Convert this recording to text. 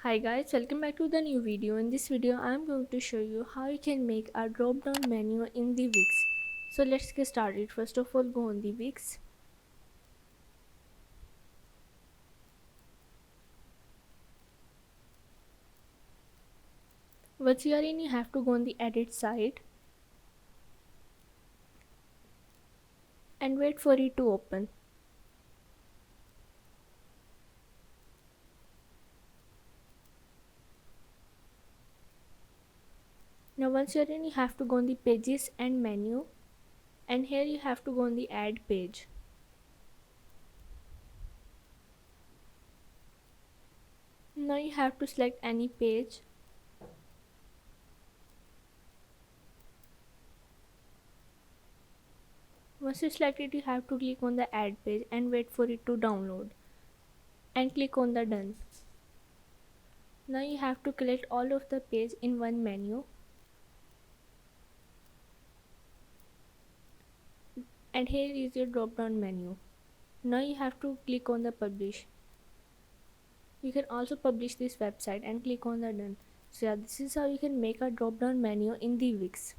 Hi guys, welcome back to the new video. In this video I am going to show you how you can make a drop down menu in the Wix. So let's get started. First of all, go on the Wix. Once you are in, you have to go on the edit side and wait for it to open. Now once you are in, you have to go on the pages and menu, and here you have to go on the add page. Now you have to select any page. Once you select it, you have to click on the add page and wait for it to download and click on the done. Now you have to collect all of the page in one menu, and here is your drop down menu. Now you have to click on the publish. You can also publish this website and click on the done. So yeah, this is how you can make a drop down menu in the Wix.